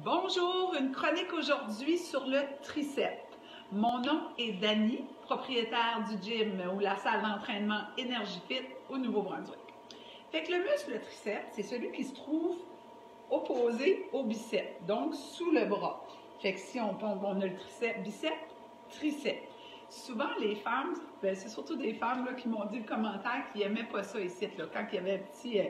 Bonjour, une chronique aujourd'hui sur le triceps. Mon nom est Dani, propriétaire du gym ou la salle d'entraînement EnergyFit au Nouveau-Brunswick. Fait que le muscle le triceps, c'est celui qui se trouve opposé au biceps, donc sous le bras. Fait que si on a le triceps, biceps, triceps. Souvent, les femmes, c'est surtout des femmes là, qui m'ont dit le commentaire qu'ils n'aimaient pas ça ici, là, quand il y avait un petit...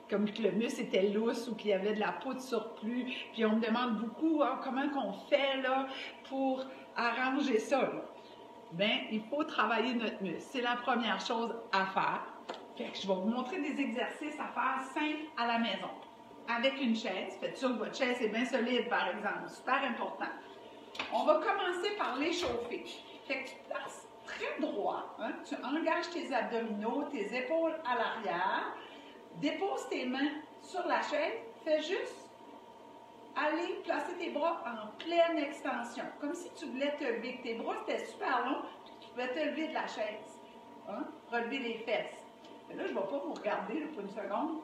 comme que le muscle était lousse ou qu'il y avait de la peau de surplus. Puis on me demande beaucoup comment qu'on fait là, pour arranger ça. Là. Bien, il faut travailler notre muscle. C'est la première chose à faire. Fait que je vais vous montrer des exercices à faire simples à la maison. Avec une chaise. Faites sûr que votre chaise est bien solide, par exemple. Super important. On va commencer par l'échauffer. Fait que tu te places très droit. Hein? Tu engages tes abdominaux, tes épaules à l'arrière. Dépose tes mains sur la chaise, fais juste aller placer tes bras en pleine extension, comme si tu voulais te lever. Tes bras c'était super long, puis tu pouvais te lever de la chaise. Hein? Relever les fesses. Mais là, je ne vais pas vous regarder là, pour une seconde.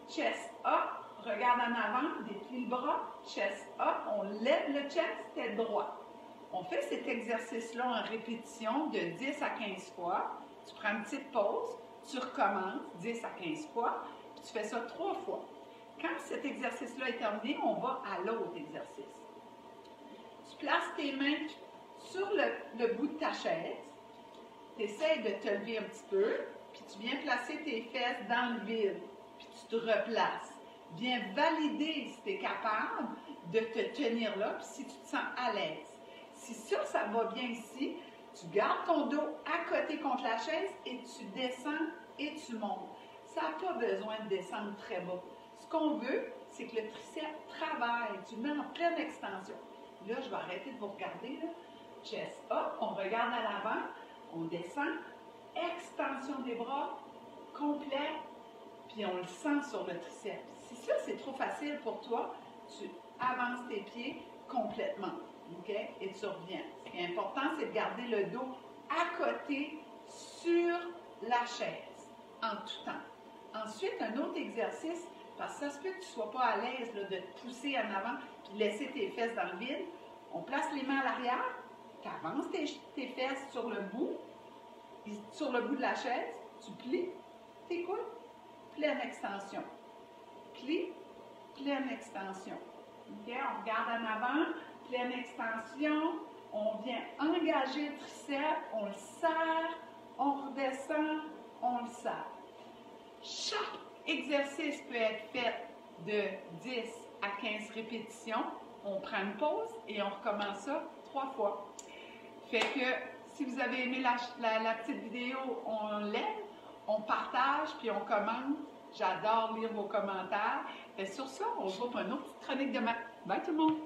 Chest up, regarde en avant, déplie le bras, chest up, on lève le chest, tête droite. On fait cet exercice-là en répétition de 10 à 15 fois. Tu prends une petite pause. Tu recommences 10 à 15 fois, puis tu fais ça 3 fois. Quand cet exercice-là est terminé, on va à l'autre exercice. Tu places tes mains sur le bout de ta chaise, tu essaies de te lever un petit peu, puis tu viens placer tes fesses dans le vide, puis tu te replaces. Viens valider si tu es capable de te tenir là, puis si tu te sens à l'aise. Si ça va bien ici, tu gardes ton dos à côté contre la chaise et tu descends et tu montes. Ça n'a pas besoin de descendre très bas. Ce qu'on veut, c'est que le triceps travaille. Tu le mets en pleine extension. Là, je vais arrêter de vous regarder. Là. Chest up, on regarde à l'avant, on descend, extension des bras, complet, puis on le sent sur le triceps. Si ça, c'est trop facile pour toi, tu avances tes pieds complètement. Okay? Et tu reviens. Ce qui est important, c'est de garder le dos à côté sur la chaise, en tout temps. Ensuite, un autre exercice, parce que ça se peut que tu ne sois pas à l'aise là, de te pousser en avant et laisser tes fesses dans le vide. On place les mains à l'arrière, tu avances tes fesses sur le bout de la chaise, tu plies tes coudes, pleine extension. Plie, pleine extension. Okay? On regarde en avant, pleine extension, on vient engager le triceps, on le serre, on redescend, on le serre. Chaque exercice peut être fait de 10 à 15 répétitions. On prend une pause et on recommence ça 3 fois. Fait que si vous avez aimé la petite vidéo, on l'aime, on partage puis on commente. J'adore lire vos commentaires. Et sur ça, on se voit pour une autre petite chronique demain. Bye tout le monde!